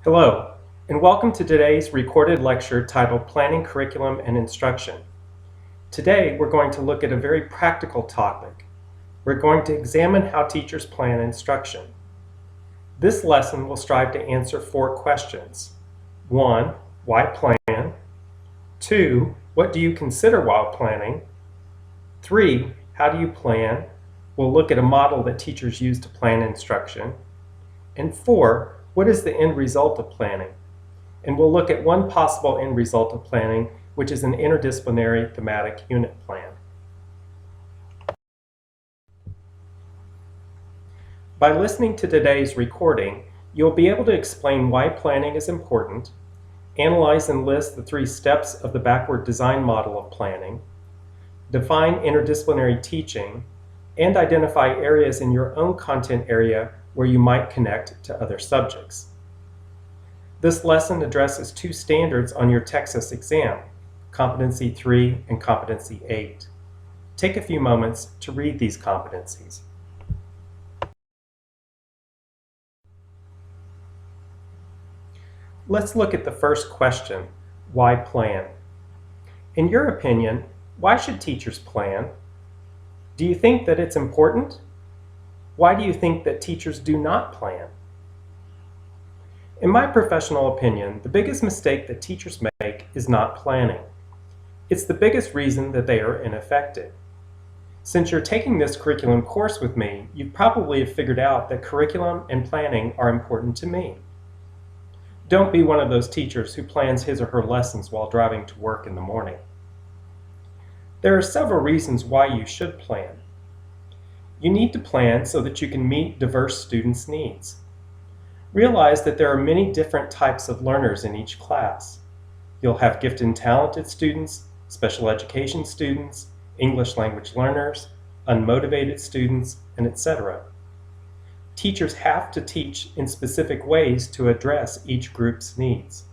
Hello, and welcome to today's recorded lecture titled Planning Curriculum and Instruction. Today, we're going to look at a very practical topic. We're going to examine how teachers plan instruction. This lesson will strive to answer 4 questions. 1. Why plan? 2. What do you consider while planning? 3. How do you plan? We'll look at a model that teachers use to plan instruction. And 4. What is the end result of planning? And we'll look at one possible end result of planning, which is an interdisciplinary thematic unit plan. By listening to today's recording, you'll be able to explain why planning is important, analyze and list the 3 steps of the backward design model of planning, define interdisciplinary teaching, and identify areas in your own content area where you might connect to other subjects. This lesson addresses 2 standards on your Texas exam, Competency 3 and Competency 8. Take a few moments to read these competencies. Let's look at the first question, why plan? In your opinion, why should teachers plan? Do you think that it's important? Why do you think that teachers do not plan? In my professional opinion, the biggest mistake that teachers make is not planning. It's the biggest reason that they are ineffective. Since you're taking this curriculum course with me, you probably have figured out that curriculum and planning are important to me. Don't be one of those teachers who plans his or her lessons while driving to work in the morning. There are several reasons why you should plan. You need to plan so that you can meet diverse students' needs. Realize that there are many different types of learners in each class. You'll have gifted and talented students, special education students, English language learners, unmotivated students, and etc. Teachers have to teach in specific ways to address each group's needs.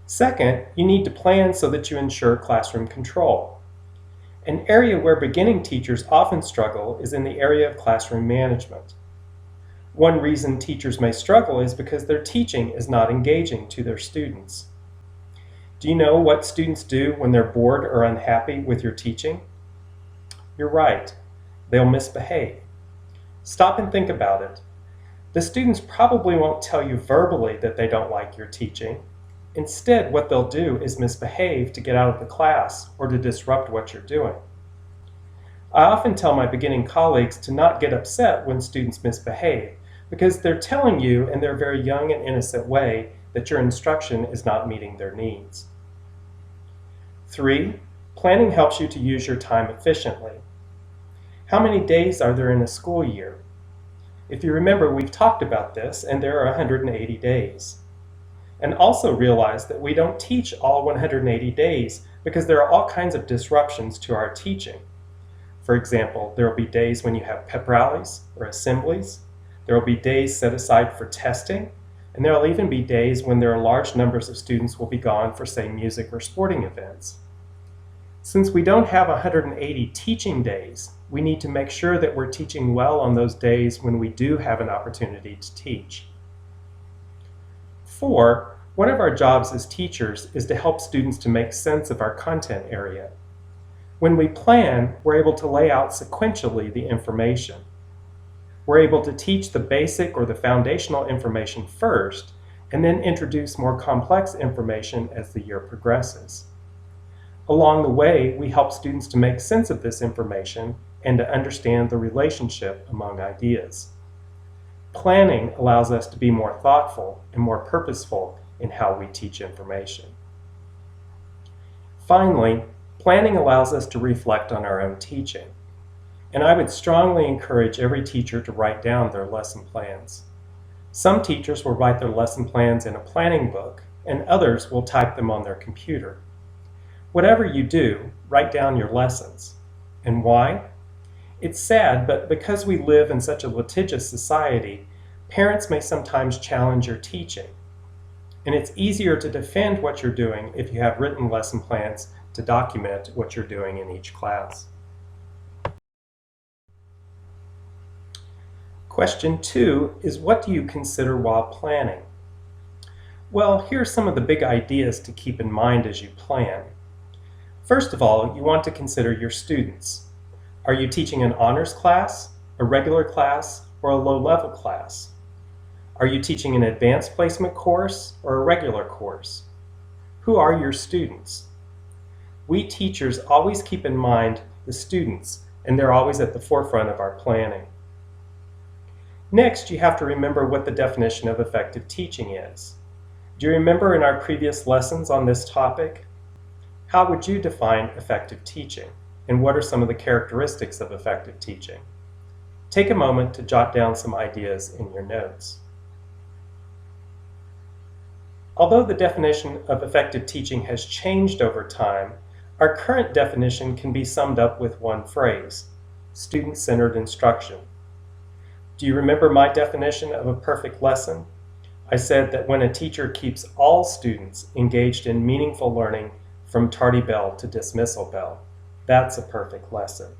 Second, you need to plan so that you ensure classroom control. An area where beginning teachers often struggle is in the area of classroom management. One reason teachers may struggle is because their teaching is not engaging to their students. Do you know what students do when they're bored or unhappy with your teaching? You're right, they'll misbehave. Stop and think about it. The students probably won't tell you verbally that they don't like your teaching. Instead, what they'll do is misbehave to get out of the class or to disrupt what you're doing. I often tell my beginning colleagues to not get upset when students misbehave because they're telling you in their very young and innocent way that your instruction is not meeting their needs. 3. Planning helps you to use your time efficiently. How many days are there in a school year? If you remember, we've talked about this, and there are 180 days. And also realize that we don't teach all 180 days because there are all kinds of disruptions to our teaching. For example, there will be days when you have pep rallies or assemblies. There will be days set aside for testing, and there will even be days when there are large numbers of students will be gone for, say, music or sporting events. Since we don't have 180 teaching days, we need to make sure that we're teaching well on those days when we do have an opportunity to teach. 4. One of our jobs as teachers is to help students to make sense of our content area. When we plan, we're able to lay out sequentially the information. We're able to teach the basic or the foundational information first, and then introduce more complex information as the year progresses. Along the way, we help students to make sense of this information and to understand the relationship among ideas. Planning allows us to be more thoughtful and more purposeful in how we teach information. Finally, planning allows us to reflect on our own teaching. And I would strongly encourage every teacher to write down their lesson plans. Some teachers will write their lesson plans in a planning book, and others will type them on their computer. Whatever you do, write down your lessons. And why? It's sad, but because we live in such a litigious society, parents may sometimes challenge your teaching. And it's easier to defend what you're doing if you have written lesson plans to document what you're doing in each class. Question 2 is, what do you consider while planning? Well, here are some of the big ideas to keep in mind as you plan. First of all, you want to consider your students. Are you teaching an honors class, a regular class, or a low-level class? Are you teaching an advanced placement course or a regular course? Who are your students? We teachers always keep in mind the students, and they're always at the forefront of our planning. Next, you have to remember what the definition of effective teaching is. Do you remember in our previous lessons on this topic? How would you define effective teaching, and what are some of the characteristics of effective teaching? Take a moment to jot down some ideas in your notes. Although the definition of effective teaching has changed over time, our current definition can be summed up with one phrase: student-centered instruction. Do you remember my definition of a perfect lesson? I said that when a teacher keeps all students engaged in meaningful learning from tardy bell to dismissal bell, that's a perfect lesson.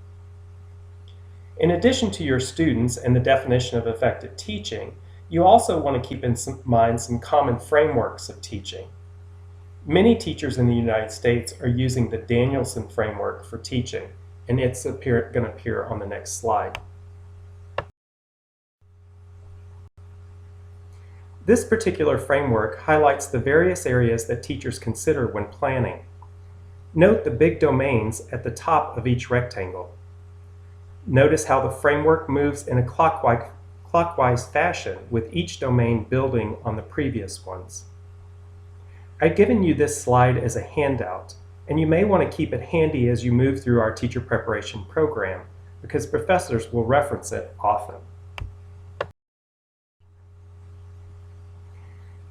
In addition to your students and the definition of effective teaching, you also want to keep in mind some common frameworks of teaching. Many teachers in the United States are using the Danielson framework for teaching, and it's going to appear on the next slide. This particular framework highlights the various areas that teachers consider when planning. Note the big domains at the top of each rectangle. Notice how the framework moves in a clockwise fashion, with each domain building on the previous ones. I've given you this slide as a handout, and you may want to keep it handy as you move through our teacher preparation program, because professors will reference it often.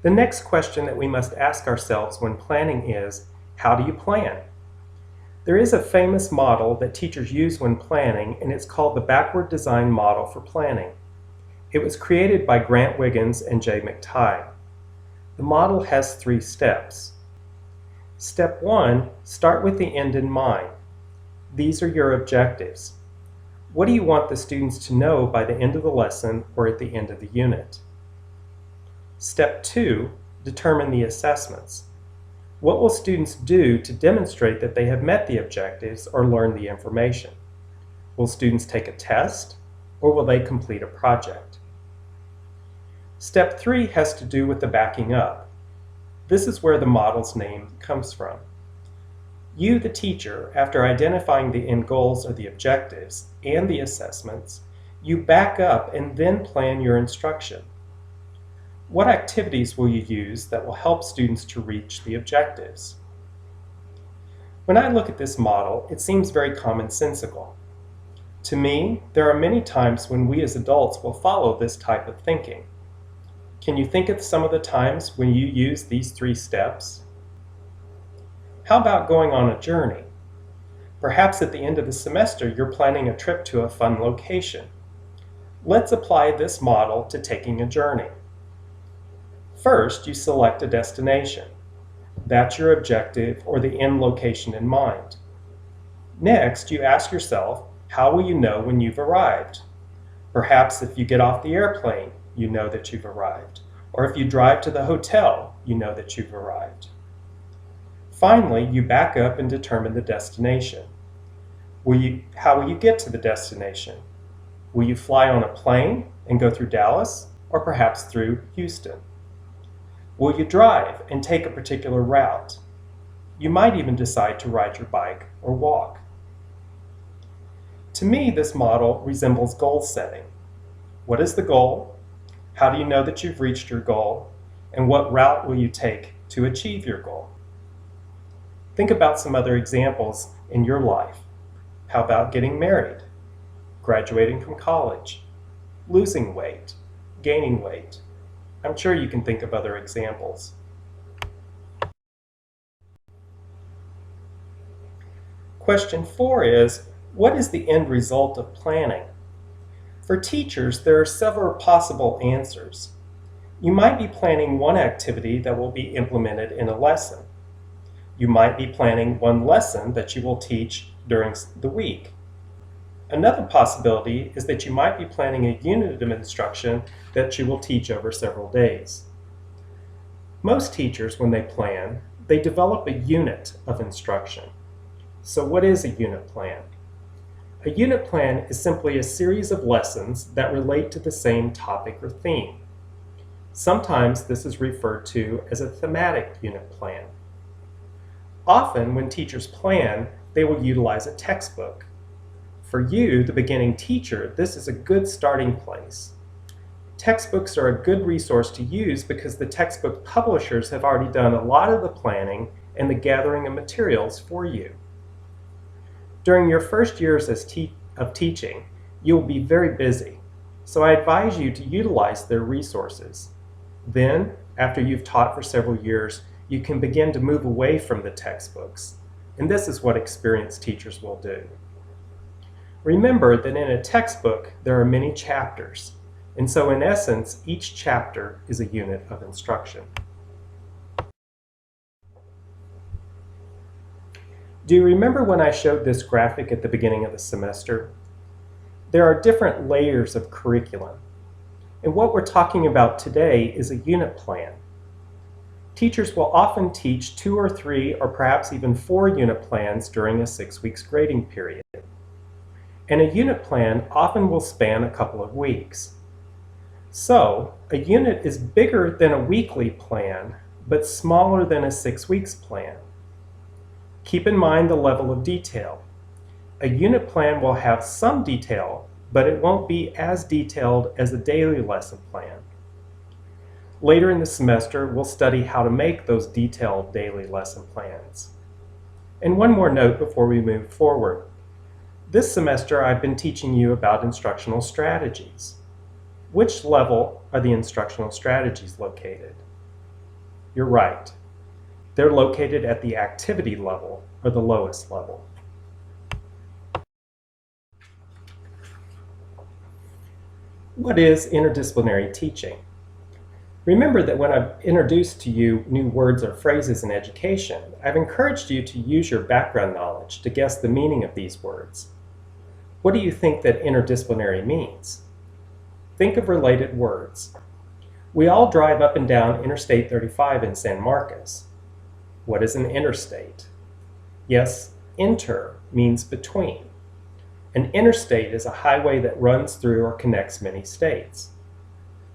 The next question that we must ask ourselves when planning is, how do you plan? There is a famous model that teachers use when planning, and it's called the Backward Design Model for Planning. It was created by Grant Wiggins and Jay McTighe. The model has 3 steps. Step 1, start with the end in mind. These are your objectives. What do you want the students to know by the end of the lesson or at the end of the unit? Step 2, determine the assessments. What will students do to demonstrate that they have met the objectives or learned the information? Will students take a test, or will they complete a project? Step 3 has to do with the backing up. This is where the model's name comes from. You, the teacher, after identifying the end goals or the objectives and the assessments, you back up and then plan your instruction. What activities will you use that will help students to reach the objectives? When I look at this model, it seems very commonsensical. To me, there are many times when we as adults will follow this type of thinking. Can you think of some of the times when you use these 3 steps? How about going on a journey? Perhaps at the end of the semester, you're planning a trip to a fun location. Let's apply this model to taking a journey. First, you select a destination. That's your objective or the end location in mind. Next, you ask yourself, how will you know when you've arrived? Perhaps if you get off the airplane, you know that you've arrived. Or if you drive to the hotel, you know that you've arrived. Finally, you back up and determine the destination. How will you get to the destination? Will you fly on a plane and go through Dallas, or perhaps through Houston? Will you drive and take a particular route? You might even decide to ride your bike or walk. To me, this model resembles goal setting. What is the goal? How do you know that you've reached your goal? And what route will you take to achieve your goal? Think about some other examples in your life. How about getting married, graduating from college, losing weight, gaining weight? I'm sure you can think of other examples. Question 4 is, what is the end result of planning? For teachers, there are several possible answers. You might be planning one activity that will be implemented in a lesson. You might be planning one lesson that you will teach during the week. Another possibility is that you might be planning a unit of instruction that you will teach over several days. Most teachers, when they plan, they develop a unit of instruction. So what is a unit plan? A unit plan is simply a series of lessons that relate to the same topic or theme. Sometimes this is referred to as a thematic unit plan. Often, when teachers plan, they will utilize a textbook. For you, the beginning teacher, this is a good starting place. Textbooks are a good resource to use because the textbook publishers have already done a lot of the planning and the gathering of materials for you. During your first years of teaching, you will be very busy, so I advise you to utilize their resources. Then, after you've taught for several years, you can begin to move away from the textbooks, and this is what experienced teachers will do. Remember that in a textbook, there are many chapters, and so in essence, each chapter is a unit of instruction. Do you remember when I showed this graphic at the beginning of the semester? There are different layers of curriculum, and what we're talking about today is a unit plan. Teachers will often teach 2 or 3 or perhaps even 4 unit plans during a 6 weeks grading period. And a unit plan often will span a couple of weeks. So, a unit is bigger than a weekly plan, but smaller than a 6 weeks plan. Keep in mind the level of detail. A unit plan will have some detail, but it won't be as detailed as a daily lesson plan. Later in the semester, we'll study how to make those detailed daily lesson plans. And one more note before we move forward. This semester, I've been teaching you about instructional strategies. Which level are the instructional strategies located? You're right. They're located at the activity level, or the lowest level. What is interdisciplinary teaching? Remember that when I've introduced to you new words or phrases in education, I've encouraged you to use your background knowledge to guess the meaning of these words. What do you think that interdisciplinary means? Think of related words. We all drive up and down Interstate 35 in San Marcos. What is an interstate? Yes, inter means between. An interstate is a highway that runs through or connects many states.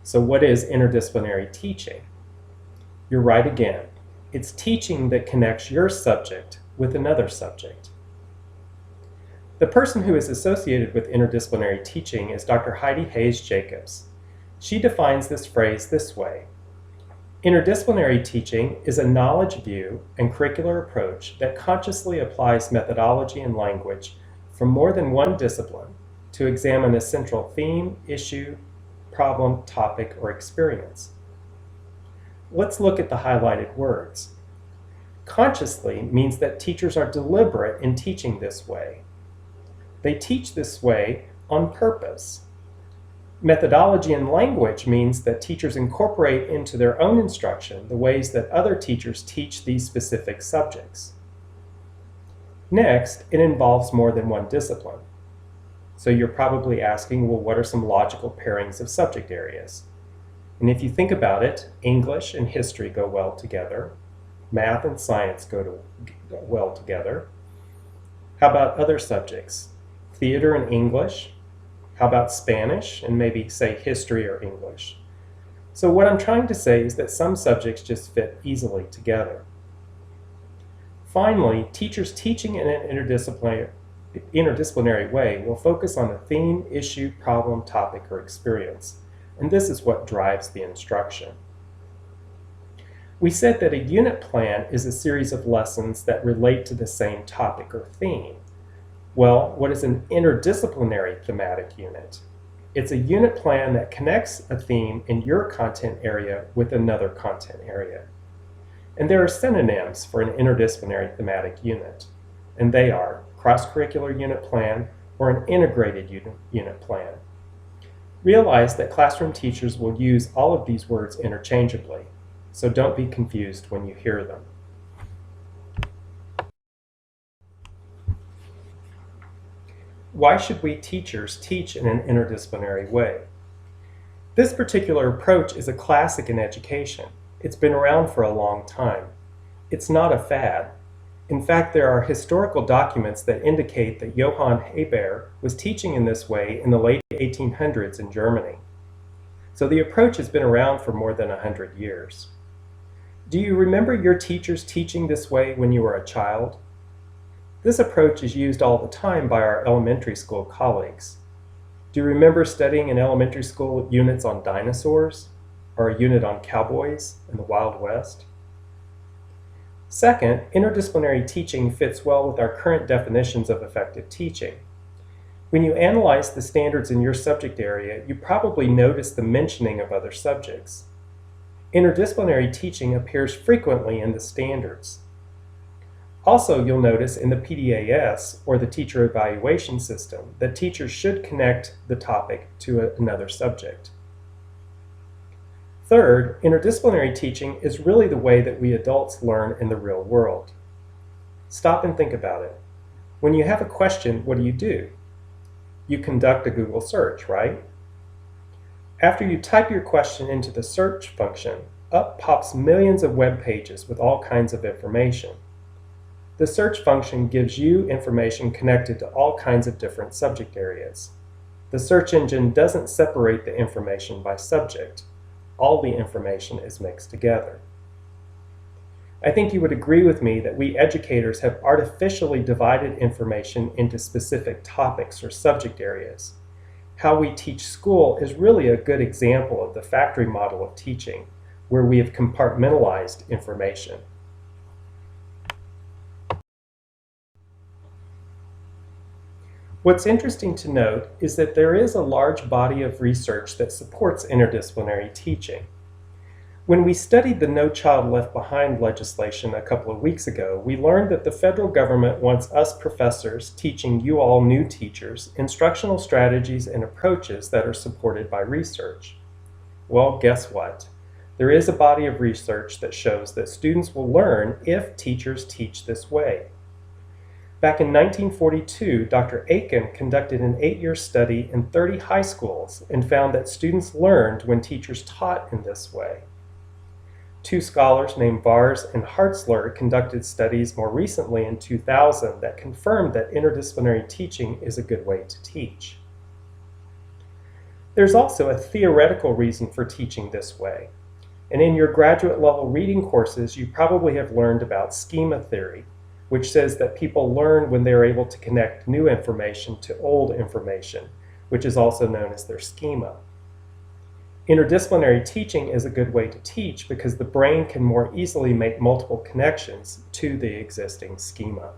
So what is interdisciplinary teaching? You're right again. It's teaching that connects your subject with another subject. The person who is associated with interdisciplinary teaching is Dr. Heidi Hayes Jacobs. She defines this phrase this way: interdisciplinary teaching is a knowledge view and curricular approach that consciously applies methodology and language from more than one discipline to examine a central theme, issue, problem, topic, or experience. Let's look at the highlighted words. Consciously means that teachers are deliberate in teaching this way. They teach this way on purpose. Methodology and language means that teachers incorporate into their own instruction the ways that other teachers teach these specific subjects. Next, it involves more than one discipline. So you're probably asking, well, what are some logical pairings of subject areas? And if you think about it, English and history go well together. Math and science go well together. How about other subjects? Theater and English? How about Spanish and maybe, say, history or English? So what I'm trying to say is that some subjects just fit easily together. Finally, teachers teaching in an interdisciplinary way will focus on a theme, issue, problem, topic, or experience. And this is what drives the instruction. We said that a unit plan is a series of lessons that relate to the same topic or theme. Well, what is an interdisciplinary thematic unit? It's a unit plan that connects a theme in your content area with another content area. And there are synonyms for an interdisciplinary thematic unit, and they are cross-curricular unit plan or an integrated unit plan. Realize that classroom teachers will use all of these words interchangeably, so don't be confused when you hear them. Why should we teachers teach in an interdisciplinary way? This particular approach is a classic in education. It's been around for a long time. It's not a fad. In fact, there are historical documents that indicate that Johann Hebert was teaching in this way in the late 1800s in Germany. So the approach has been around for more than 100 years. Do you remember your teachers teaching this way when you were a child? This approach is used all the time by our elementary school colleagues. Do you remember studying in elementary school units on dinosaurs, or a unit on cowboys in the Wild West? Second, interdisciplinary teaching fits well with our current definitions of effective teaching. When you analyze the standards in your subject area, you probably notice the mentioning of other subjects. Interdisciplinary teaching appears frequently in the standards. Also, you'll notice in the PDAS, or the teacher evaluation system, that teachers should connect the topic to another subject. Third, interdisciplinary teaching is really the way that we adults learn in the real world. Stop and think about it. When you have a question, what do? You conduct a Google search, right? After you type your question into the search function, up pops millions of web pages with all kinds of information. The search function gives you information connected to all kinds of different subject areas. The search engine doesn't separate the information by subject. All the information is mixed together. I think you would agree with me that we educators have artificially divided information into specific topics or subject areas. How we teach school is really a good example of the factory model of teaching, where we have compartmentalized information. What's interesting to note is that there is a large body of research that supports interdisciplinary teaching. When we studied the No Child Left Behind legislation a couple of weeks ago, we learned that the federal government wants us professors teaching you all new teachers instructional strategies and approaches that are supported by research. Well, guess what? There is a body of research that shows that students will learn if teachers teach this way. Back in 1942, Dr. Aiken conducted an 8-year study in 30 high schools and found that students learned when teachers taught in this way. Two scholars named Vars and Hartzler conducted studies more recently in 2000 that confirmed that interdisciplinary teaching is a good way to teach. There's also a theoretical reason for teaching this way. And in your graduate level reading courses, you probably have learned about schema theory, which says that people learn when they're able to connect new information to old information, which is also known as their schema. Interdisciplinary teaching is a good way to teach because the brain can more easily make multiple connections to the existing schema.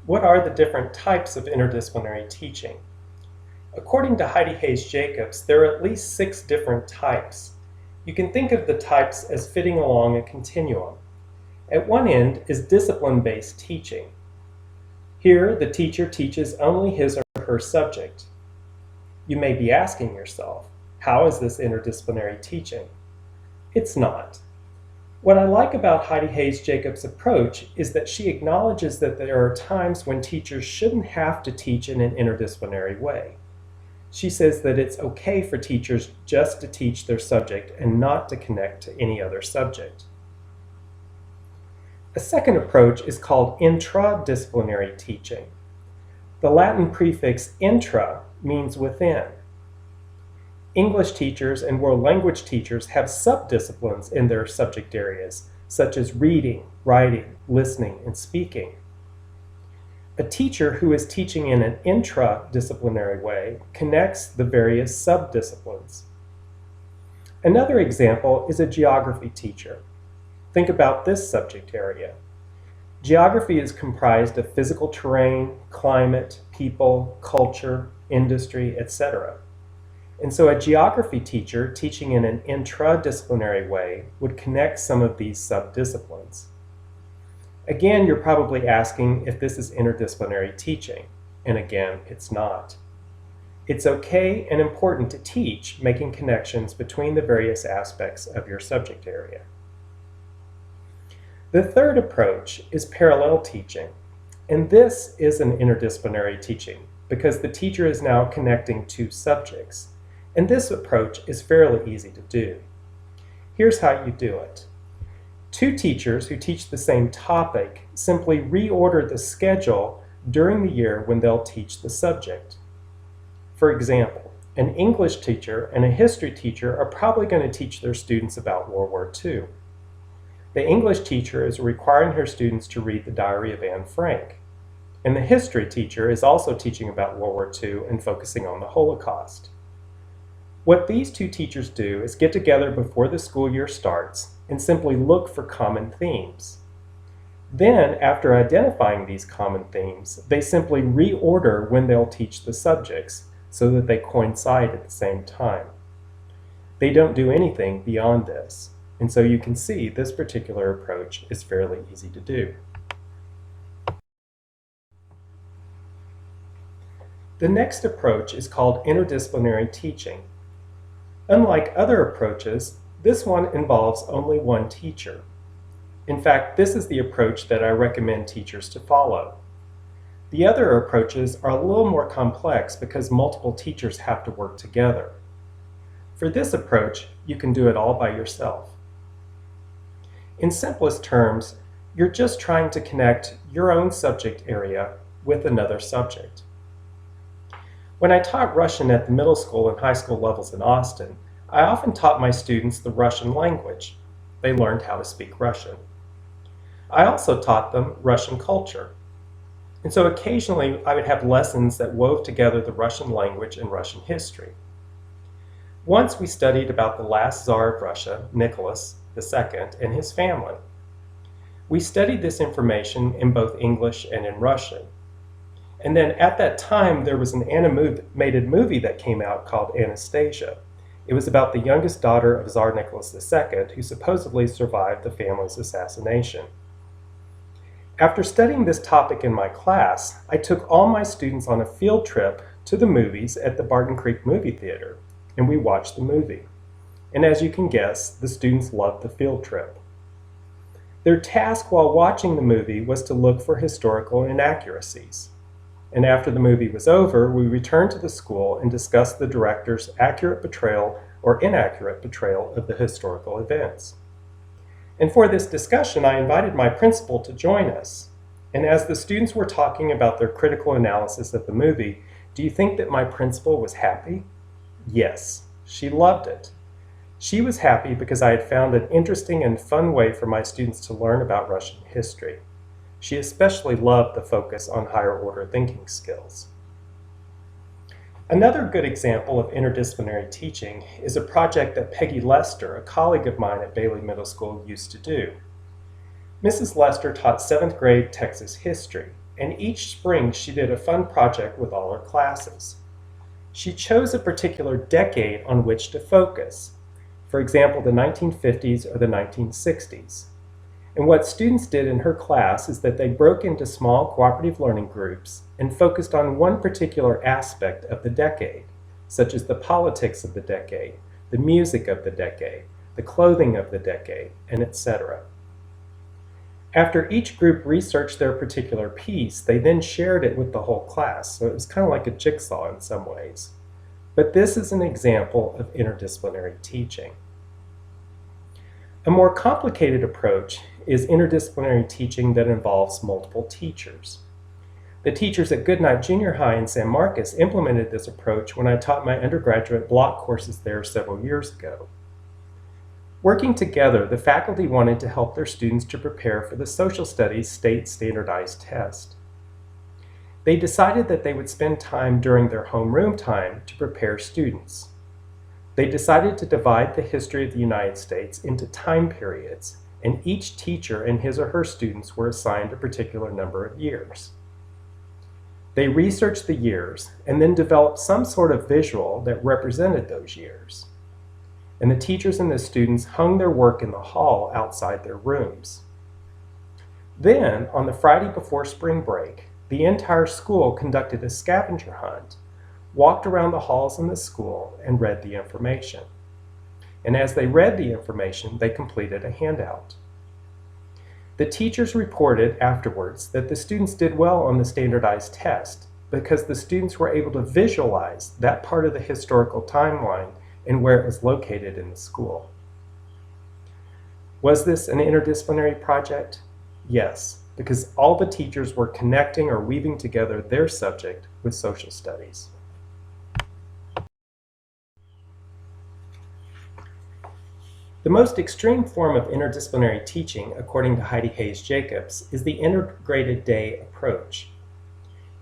What are the different types of interdisciplinary teaching? According to Heidi Hayes Jacobs, there are at least 6 different types. You can think of the types as fitting along a continuum. At one end is discipline-based teaching. Here, the teacher teaches only his or her subject. You may be asking yourself, how is this interdisciplinary teaching? It's not. What I like about Heidi Hayes Jacobs' approach is that she acknowledges that there are times when teachers shouldn't have to teach in an interdisciplinary way. She says that it's okay for teachers just to teach their subject and not to connect to any other subject. A second approach is called intradisciplinary teaching. The Latin prefix intra means within. English teachers and world language teachers have subdisciplines in their subject areas, such as reading, writing, listening, and speaking. A teacher who is teaching in an intradisciplinary way connects the various subdisciplines. Another example is a geography teacher. Think about this subject area. Geography is comprised of physical terrain, climate, people, culture, industry, etc. And so a geography teacher teaching in an intradisciplinary way would connect some of these subdisciplines. Again, you're probably asking if this is interdisciplinary teaching, and again, it's not. It's okay and important to teach making connections between the various aspects of your subject area. The third approach is parallel teaching, and this is an interdisciplinary teaching, because the teacher is now connecting two subjects, and this approach is fairly easy to do. Here's how you do it. Two teachers who teach the same topic simply reorder the schedule during the year when they'll teach the subject. For example, an English teacher and a history teacher are probably going to teach their students about World War II. The English teacher is requiring her students to read the Diary of Anne Frank, and the history teacher is also teaching about World War II and focusing on the Holocaust. What these two teachers do is get together before the school year starts and simply look for common themes. Then, after identifying these common themes, they simply reorder when they'll teach the subjects so that they coincide at the same time. They don't do anything beyond this, and so you can see this particular approach is fairly easy to do. The next approach is called interdisciplinary teaching. Unlike other approaches, this one involves only one teacher. In fact, this is the approach that I recommend teachers to follow. The other approaches are a little more complex because multiple teachers have to work together. For this approach, you can do it all by yourself. In simplest terms, you're just trying to connect your own subject area with another subject. When I taught Russian at the middle school and high school levels in Austin, I often taught my students the Russian language. They learned how to speak Russian. I also taught them Russian culture. And so occasionally I would have lessons that wove together the Russian language and Russian history. Once we studied about the last Tsar of Russia, Nicholas II, and his family. We studied this information in both English and in Russian. And then at that time, there was an animated movie that came out called Anastasia. It was about the youngest daughter of Tsar Nicholas II, who supposedly survived the family's assassination. After studying this topic in my class, I took all my students on a field trip to the movies at the Barton Creek Movie Theater, and we watched the movie. And as you can guess, the students loved the field trip. Their task while watching the movie was to look for historical inaccuracies. And after the movie was over, we returned to the school and discussed the director's accurate portrayal or inaccurate portrayal of the historical events. And for this discussion, I invited my principal to join us. And as the students were talking about their critical analysis of the movie, do you think that my principal was happy? Yes, she loved it. She was happy because I had found an interesting and fun way for my students to learn about Russian history. She especially loved the focus on higher order thinking skills. Another good example of interdisciplinary teaching is a project that Peggy Lester, a colleague of mine at Bailey Middle School, used to do. Mrs. Lester taught 7th grade Texas history, and each spring she did a fun project with all her classes. She chose a particular decade on which to focus, for example, the 1950s or the 1960s. And what students did in her class is that they broke into small cooperative learning groups and focused on one particular aspect of the decade, such as the politics of the decade, the music of the decade, the clothing of the decade, and etc. After each group researched their particular piece, they then shared it with the whole class, so it was kind of like a jigsaw in some ways. But this is an example of interdisciplinary teaching. A more complicated approach is interdisciplinary teaching that involves multiple teachers. The teachers at Goodnight Junior High in San Marcos implemented this approach when I taught my undergraduate block courses there several years ago. Working together, the faculty wanted to help their students to prepare for the Social Studies State Standardized Test. They decided that they would spend time during their homeroom time to prepare students. They decided to divide the history of the United States into time periods, and each teacher and his or her students were assigned a particular number of years. They researched the years and then developed some sort of visual that represented those years. And the teachers and the students hung their work in the hall outside their rooms. Then, on the Friday before spring break, the entire school conducted a scavenger hunt, walked around the halls in the school, and read the information. And as they read the information, they completed a handout. The teachers reported afterwards that the students did well on the standardized test, because the students were able to visualize that part of the historical timeline and where it was located in the school. Was this an interdisciplinary project? Yes, because all the teachers were connecting or weaving together their subject with social studies. The most extreme form of interdisciplinary teaching, according to Heidi Hayes Jacobs, is the integrated day approach.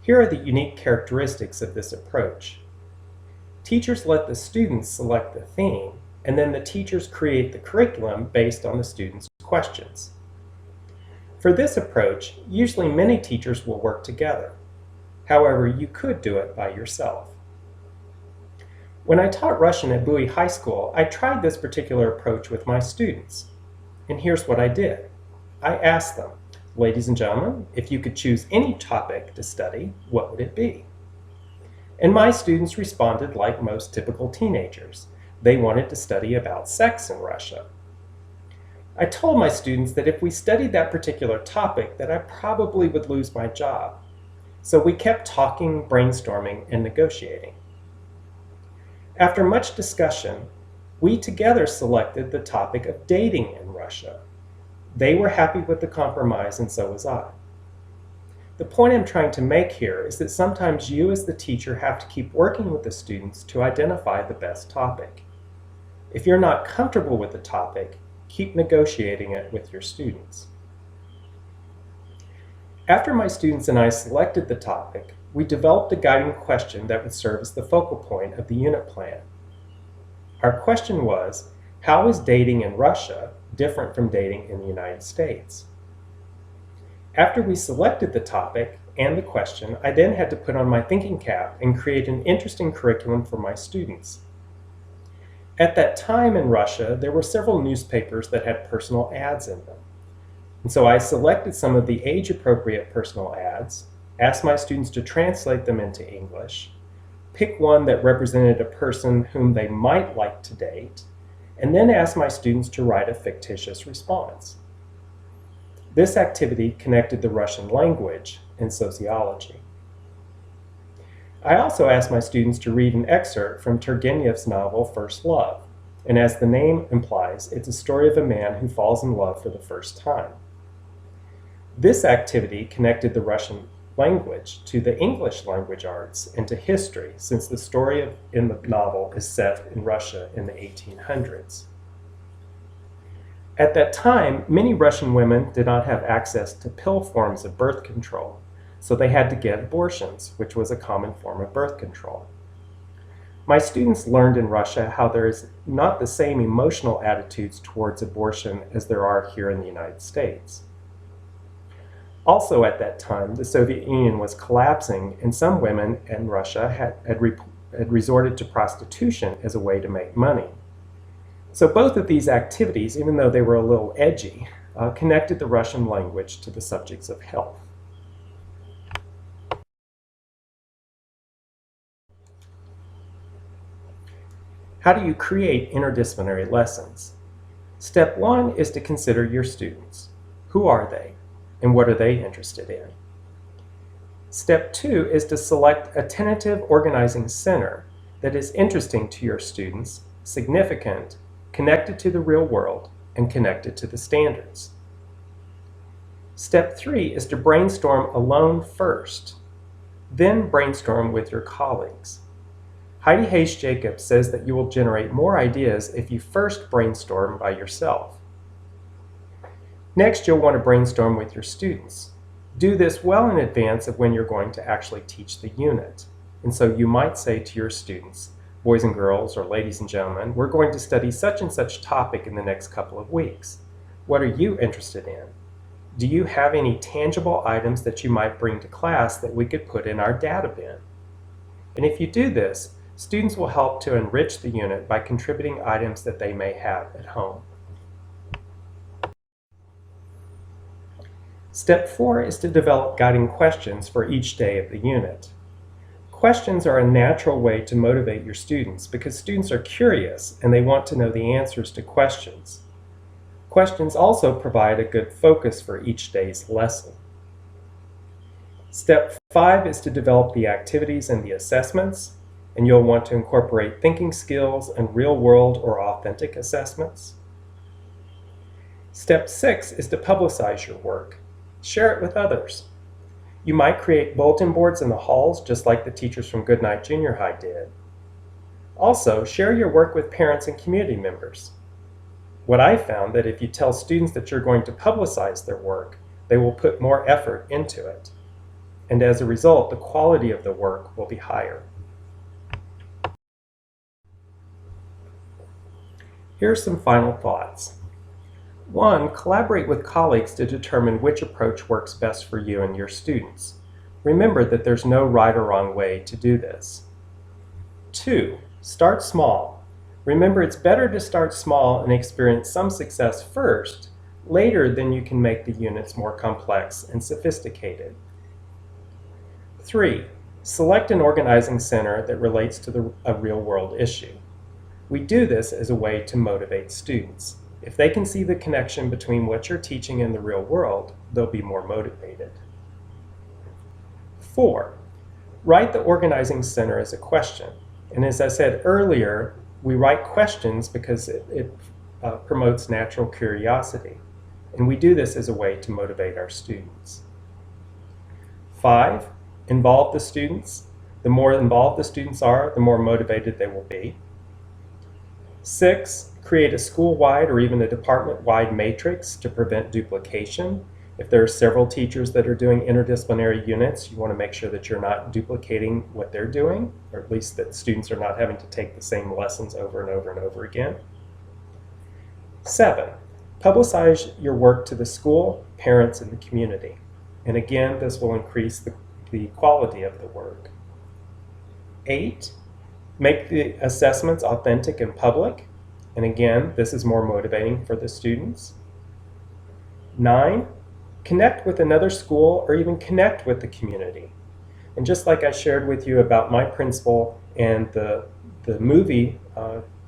Here are the unique characteristics of this approach. Teachers let the students select the theme, and then the teachers create the curriculum based on the students' questions. For this approach, usually many teachers will work together. However, you could do it by yourself. When I taught Russian at Bowie High School, I tried this particular approach with my students. And here's what I did. I asked them, ladies and gentlemen, if you could choose any topic to study, what would it be? And my students responded like most typical teenagers. They wanted to study about sex in Russia. I told my students that if we studied that particular topic, that I probably would lose my job. So we kept talking, brainstorming, and negotiating. After much discussion, we together selected the topic of dating in Russia. They were happy with the compromise, and so was I. The point I'm trying to make here is that sometimes you as the teacher have to keep working with the students to identify the best topic. If you're not comfortable with the topic, keep negotiating it with your students. After my students and I selected the topic, we developed a guiding question that would serve as the focal point of the unit plan. Our question was, how is dating in Russia different from dating in the United States? After we selected the topic and the question, I then had to put on my thinking cap and create an interesting curriculum for my students. At that time in Russia, there were several newspapers that had personal ads in them. And so I selected some of the age-appropriate personal ads, asked my students to translate them into English, pick one that represented a person whom they might like to date, and then asked my students to write a fictitious response. This activity connected the Russian language and sociology. I also asked my students to read an excerpt from Turgenev's novel First Love, and as the name implies, it's a story of a man who falls in love for the first time. This activity connected the Russian language to the English language arts and to history, since the story in the novel is set in Russia in the 1800s. At that time, many Russian women did not have access to pill forms of birth control, so they had to get abortions, which was a common form of birth control. My students learned in Russia how there is not the same emotional attitudes towards abortion as there are here in the United States. Also at that time, the Soviet Union was collapsing, and some women in Russia had resorted to prostitution as a way to make money. So both of these activities, even though they were a little edgy, connected the Russian language to the subjects of health. How do you create interdisciplinary lessons? Step one is to consider your students. Who are they? And what are they interested in? Step two is to select a tentative organizing center that is interesting to your students, significant, connected to the real world, and connected to the standards. Step three is to brainstorm alone first, then brainstorm with your colleagues. Heidi Hayes Jacobs says that you will generate more ideas if you first brainstorm by yourself. Next, you'll want to brainstorm with your students. Do this well in advance of when you're going to actually teach the unit. And so you might say to your students, boys and girls, or ladies and gentlemen, we're going to study such and such topic in the next couple of weeks. What are you interested in? Do you have any tangible items that you might bring to class that we could put in our data bin? And if you do this, students will help to enrich the unit by contributing items that they may have at home. Step four is to develop guiding questions for each day of the unit. Questions are a natural way to motivate your students because students are curious and they want to know the answers to questions. Questions also provide a good focus for each day's lesson. Step 5 is to develop the activities and the assessments, and you'll want to incorporate thinking skills and real-world or authentic assessments. Step 6 is to publicize your work. Share it with others. You might create bulletin boards in the halls just like the teachers from Goodnight Junior High did. Also, share your work with parents and community members. What I found that if you tell students that you're going to publicize their work, they will put more effort into it. And as a result, the quality of the work will be higher. Here are some final thoughts. 1, collaborate with colleagues to determine which approach works best for you and your students. Remember that there's no right or wrong way to do this. 2, start small. Remember, it's better to start small and experience some success first. Later, then you can make the units more complex and sophisticated. 3, select an organizing center that relates to a real-world issue. We do this as a way to motivate students. If they can see the connection between what you're teaching and the real world, they'll be more motivated. 4, write the organizing center as a question. And as I said earlier, we write questions because it promotes natural curiosity. And we do this as a way to motivate our students. 5, involve the students. The more involved the students are, the more motivated they will be. 6, create a school-wide or even a department-wide matrix to prevent duplication. If there are several teachers that are doing interdisciplinary units, you want to make sure that you're not duplicating what they're doing, or at least that students are not having to take the same lessons over and over and over again. 7, publicize your work to the school, parents, and the community. And again, this will increase the quality of the work. 8, make the assessments authentic and public. And again, this is more motivating for the students. 9, connect with another school or even connect with the community. And just like I shared with you about my principal and the movie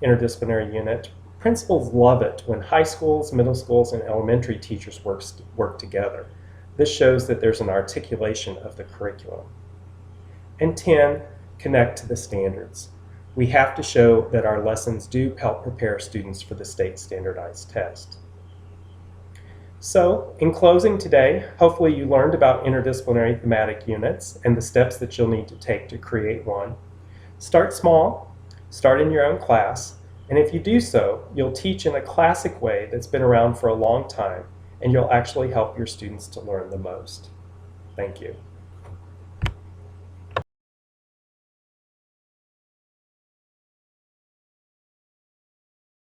interdisciplinary unit, principals love it when high schools, middle schools, and elementary teachers work together. This shows that there's an articulation of the curriculum. And 10, connect to the standards. We have to show that our lessons do help prepare students for the state standardized test. So, in closing today, hopefully you learned about interdisciplinary thematic units and the steps that you'll need to take to create one. Start small, start in your own class, and if you do so, you'll teach in a classic way that's been around for a long time, and you'll actually help your students to learn the most. Thank you.